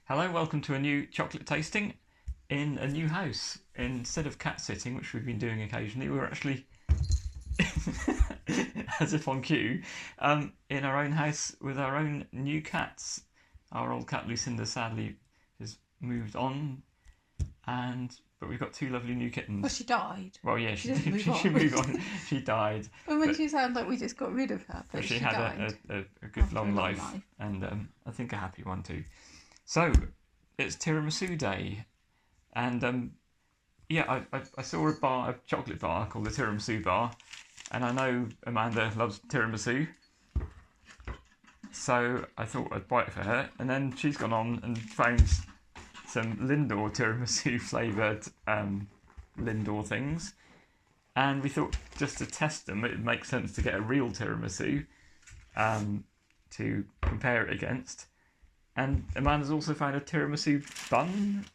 Hello, welcome to a new chocolate tasting in a new house. Instead of cat sitting, which we've been doing occasionally, we're actually, as if on cue, in our own house with our own new cats. Our old cat Lucinda sadly has moved on, but we've got two lovely new kittens. Well, she died. Well, yeah, She she moved on. She died. Well, makes you sound like we just got rid of her, but she had had a good long life, and I think a happy one too. So, it's tiramisu day, and I saw a chocolate bar called the tiramisu bar, and I know Amanda loves tiramisu, so I thought I'd buy it for her, and then she's gone on and found some Lindor tiramisu flavoured Lindor things, and we thought just to test them it would make sense to get a real tiramisu to compare it against. And Amanda's also found a tiramisu bun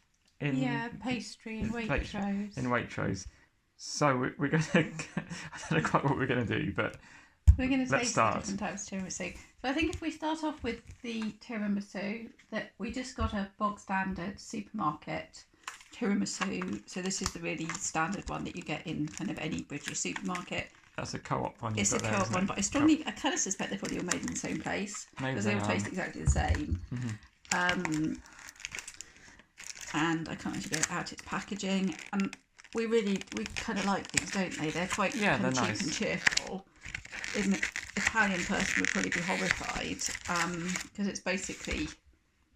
pastry in Waitrose. In Waitrose. So we're going to... I don't know quite what we're going to do, but we're going to taste start. Different types of tiramisu. So I think if we start off with the tiramisu, that we just got a bog standard supermarket tiramisu. So this is the really standard one that you get in kind of any British supermarket. That's a co-op one. It's a co-op one, but I kind of suspect they're probably all made in the same place because they all taste exactly the same. Mm-hmm. And I can't actually get it out. It's packaging. We kind of like these, don't they? They're quite cheap nice and cheerful. An Italian person would probably be horrified because it's basically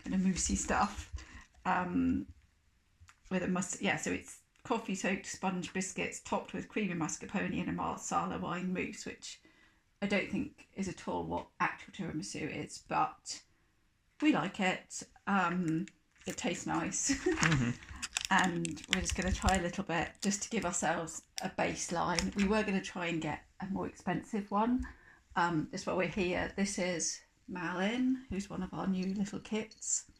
kind of moussey stuff with a So it's coffee soaked sponge biscuits topped with creamy mascarpone and a marsala wine mousse, which I don't think is at all what actual tiramisu is, but we like it. It tastes nice. Mm-hmm. And we're just going to try a little bit just to give ourselves a baseline. We were going to try and get a more expensive one. Just while we're here, this is Malin, who's one of our new little kits.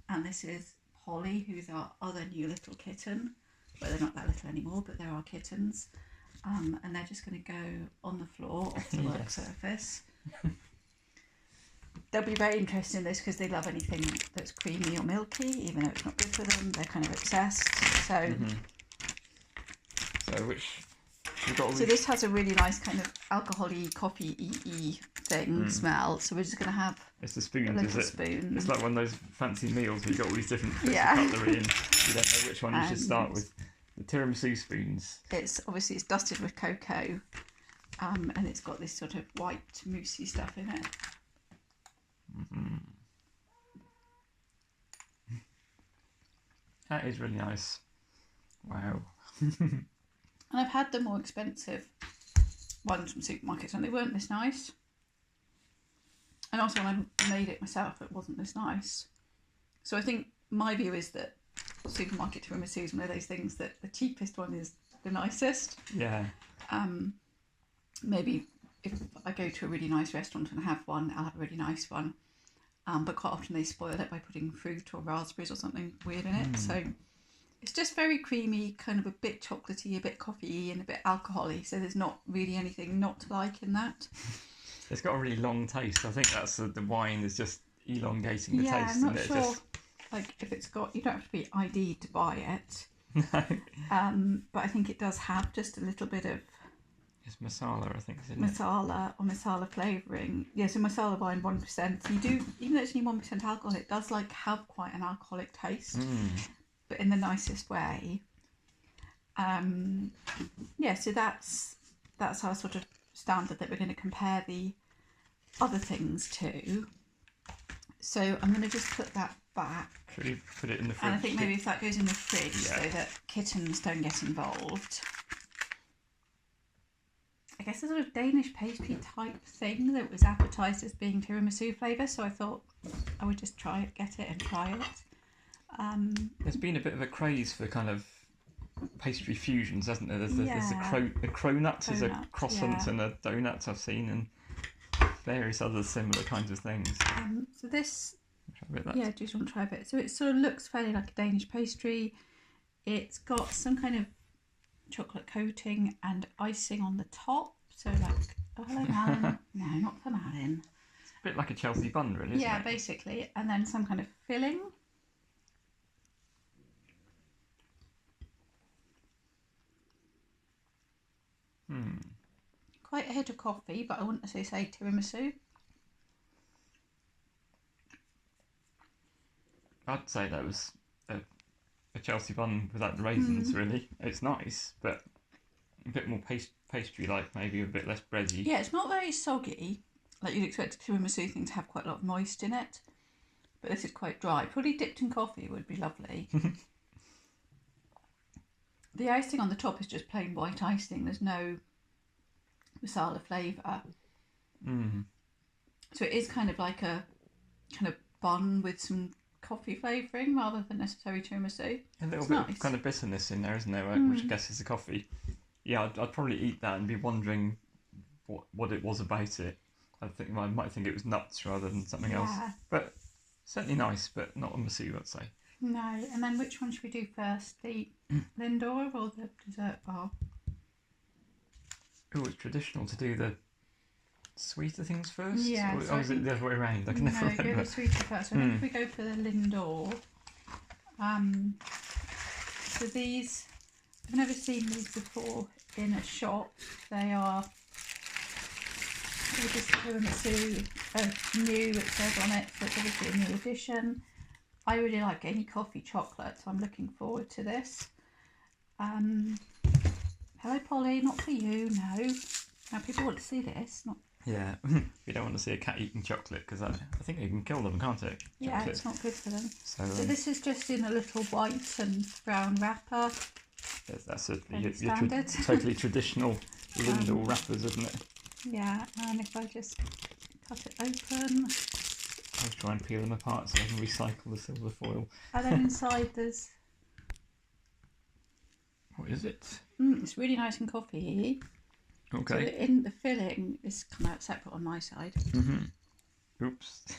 And this is Polly, who's our other new little kitten. Well, they're not that little anymore, but they're our kittens. And they're just going to go on the floor off the work surface. They'll be very interested in this because they love anything that's creamy or milky, even though it's not good for them. They're kind of obsessed. So, So this has a really nice kind of alcohol-y, coffee-y thing smell. So we're just going to have it's the spoons, is it? Spoon. It's like one of those fancy meals where you've got all these different bits of cutlery and you don't know which one you should start with. The tiramisu spoons. It's dusted with cocoa, and it's got this sort of white moussey stuff in it. Mm-hmm. That is really nice. Wow. And I've had the more expensive ones from supermarkets and they weren't this nice. And also when I made it myself, it wasn't this nice. So I think my view is that supermarket tiramisu is one of those things that the cheapest one is the nicest. Yeah. Maybe if I go to a really nice restaurant and have one, I'll have a really nice one. But quite often they spoil it by putting fruit or raspberries or something weird in it. So it's just very creamy, kind of a bit chocolatey, a bit coffee-y and a bit alcohol-y. So there's not really anything not to like in that. It's got a really long taste. I think that's the wine is just elongating the taste. Yeah, I'm not isn't it? sure. Like if it's got, you don't have to be ID'd to buy it. No. But I think it does have just a little bit of It's masala, I think, isn't it? Masala flavouring. Yeah, so masala wine 1%. So you do, even though it's only 1% alcohol, it does like have quite an alcoholic taste, but in the nicest way. So that's our sort of standard that we're going to compare the other things to. So I'm going to just put that back. Should we put it in the fridge? And I think maybe if that goes in the fridge so Yeah. that kittens don't get involved. I guess a sort of Danish pastry type thing that was advertised as being tiramisu flavour, so I thought I would just get it and try it. There's been a bit of a craze for kind of pastry fusions, hasn't there? There's a cronut, there's a croissant and a donut I've seen, and various other similar kinds of things. So this, do you want to try a bit? So it sort of looks fairly like a Danish pastry. It's got some kind of chocolate coating and icing on the top. So like, oh hello Malin. No, not for Malin. bit like a Chelsea bun, really, isn't Yeah, it? basically. And then some kind of filling. Quite a hit of coffee, but I wouldn't say tiramisu. I'd say that was a Chelsea bun without the raisins, really. It's nice, but a bit more pastry-like, maybe a bit less bready. Yeah, it's not very soggy. Like you'd expect a tiramisu thing to have quite a lot of moist in it. But this is quite dry. Probably dipped in coffee would be lovely. The icing on the top is just plain white icing. There's no masala flavour. So it is kind of like a kind of bun with some coffee flavouring rather than necessarily tiramisu. A little bit of kind of bitterness in there, isn't there? Which I guess is the coffee. Yeah, I'd probably eat that and be wondering what it was about it. I might think it was nuts rather than something else. But certainly nice, but not a masu, I'd say. No, and then which one should we do first? The Lindor or the dessert bar? Oh, it's traditional to do the sweeter things first? Yeah. Or is it the other way around? I can never remember. No, go the sweeter first. So I think if we go for the Lindor. So these, I've never seen these before in a shop. They are just tiramisu, new, it says on it, so it's obviously a new edition. I really like any coffee chocolate, so I'm looking forward to this. Hello Polly, not for you, no. Now people want to see this, not... Yeah, we don't want to see a cat eating chocolate because I think it can kill them, can't it? Yeah, it's not good for them. So this is just in a little white and brown wrapper. That's your totally traditional Lindor wrappers, isn't it? Yeah, and if I just cut it open. I'll try and peel them apart so I can recycle the silver foil. And then inside there's... What is it? It's really nice and coffee-y. Okay. So in the filling, it's come out separate on my side. Oops.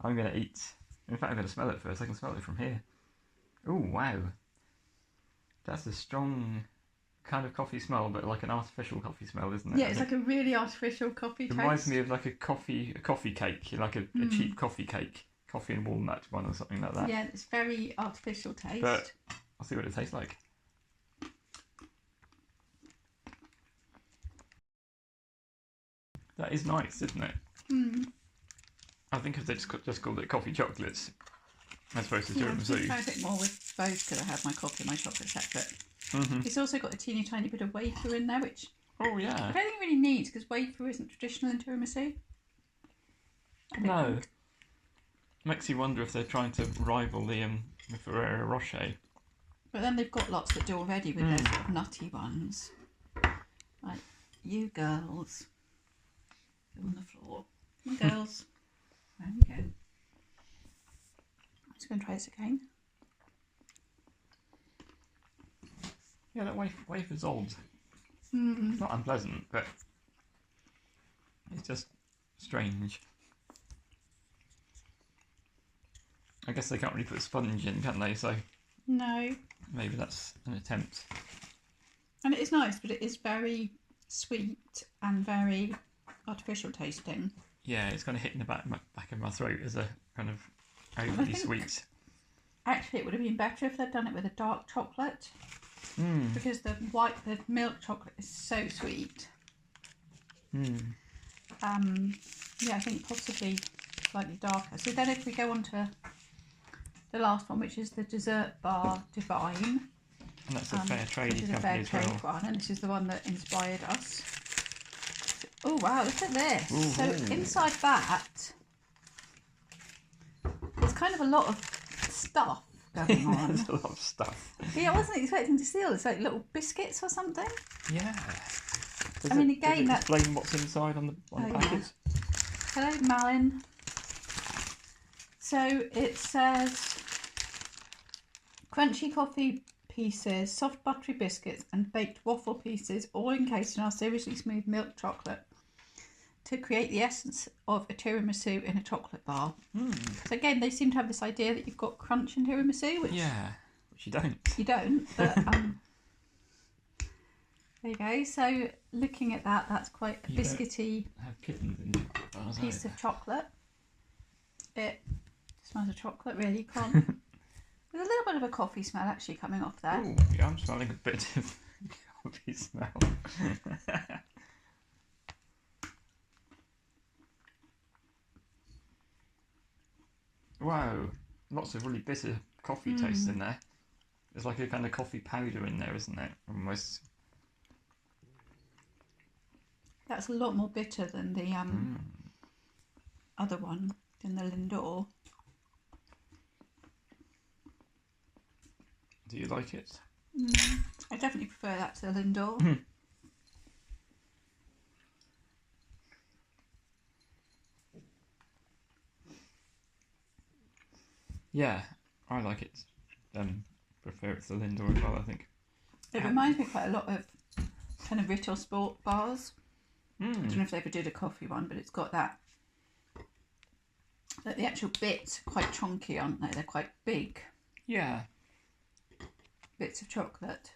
I'm going to eat. In fact, I'm going to smell it first. I can smell it from here. Oh, wow. That's a strong kind of coffee smell, but like an artificial coffee smell, isn't it? Yeah, it's like a really artificial coffee taste. It reminds me of like a coffee cake, like a cheap coffee cake. Coffee and walnut one or something like that. Yeah, it's very artificial taste. But I'll see what it tastes like. That is nice, isn't it? I think if they just called it coffee chocolates, as opposed to tiramisu. I try a bit more with both because I have my coffee and my chocolate separate. It's also got a teeny tiny bit of wafer in there, which I don't think it really needs because wafer isn't traditional in tiramisu. No. Makes you wonder if they're trying to rival the Ferrero Rocher. But then they've got lots that do already with their sort of nutty ones. Like, you girls. Go on the floor. Come on, girls. There we go. I'm just going to try this again. Yeah, that wafer's odd. It's not unpleasant, but it's just strange. I guess they can't really put sponge in, can they? So no. Maybe that's an attempt. And it is nice, but it is very sweet and very artificial tasting. Yeah, it's kind of hitting the back of my throat as a kind of overly sweet. Actually, it would have been better if they'd done it with a dark chocolate. Because the milk chocolate is so sweet. Yeah, I think possibly slightly darker. So then if we go on to the last one, which is the dessert bar Divine. And that's a fair trade company as well. One, and this is the one that inspired us. Oh wow, look at this. Ooh. So inside that, there's kind of a lot of stuff going on. There's a lot of stuff. Yeah, I wasn't expecting to see all this, like little biscuits or something. Yeah. Does I mean, it again, that... explain what's inside on the packets? Hello, Malin. So it says crunchy coffee pieces, soft buttery biscuits and baked waffle pieces, all encased in our seriously smooth milk chocolate to create the essence of a tiramisu in a chocolate bar. So again, they seem to have this idea that you've got crunch in tiramisu, which you don't. You don't, but there you go. So looking at that, that's quite a You don't biscuity have kittens in your bars piece either. of chocolate. It smells of chocolate, really. Con. There's a little bit of a coffee smell actually coming off there. Oh, yeah, I'm smelling a bit of coffee smell. Wow, lots of really bitter coffee taste in there. There's like a kind of coffee powder in there, isn't it? Almost. That's a lot more bitter than the other one, than the Lindor. Do you like it? I definitely prefer that to the Lindor. Yeah, I like it. Prefer it to the Lindor as well, I think. It reminds me quite a lot of kind of Rittel Sport bars. I don't know if they ever did a coffee one, but it's got that. Like the actual bits are quite chunky, aren't they? They're quite big Yeah. bits of chocolate.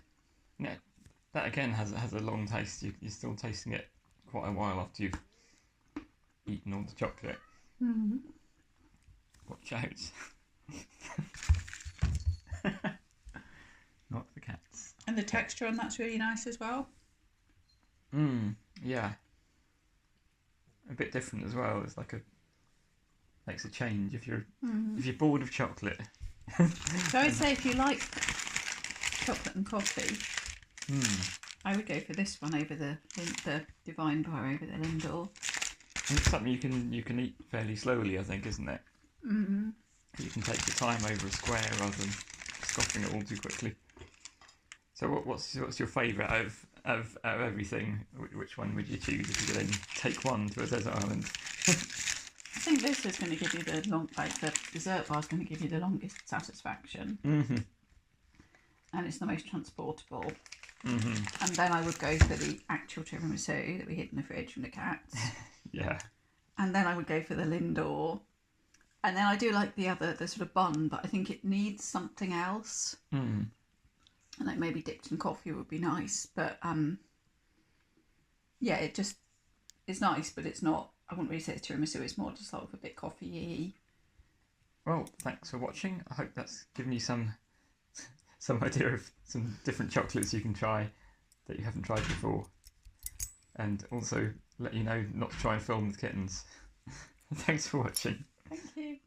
Yeah, that again has a long taste. You're still tasting it quite a while after you've eaten all the chocolate. Watch out. Not the cats. And the texture on that's really nice as well. Yeah. A bit different as well. It's like makes a change if you're bored of chocolate. So I'd say if you like chocolate and coffee, I would go for this one over the Divine bar over the Lindor. And it's something you can eat fairly slowly, I think, isn't it? You can take your time over a square rather than scoffing it all too quickly. So what's your favourite of everything? Which one would you choose if you could then take one to a desert island? I think this is going to give you the the dessert bar is going to give you the longest satisfaction. And it's the most transportable. And then I would go for the actual tiramisu that we hid in the fridge from the cats. Yeah. And then I would go for the Lindor. And then I do like the sort of bun, but I think it needs something else. And like maybe dipped in coffee would be nice. But yeah, it just is nice, but it's not, I wouldn't really say it's tiramisu, it's more just sort of a bit coffee-y. Well, thanks for watching. I hope that's given you some idea of some different chocolates you can try that you haven't tried before. And also let you know not to try and film with kittens. Thanks for watching. Thank you.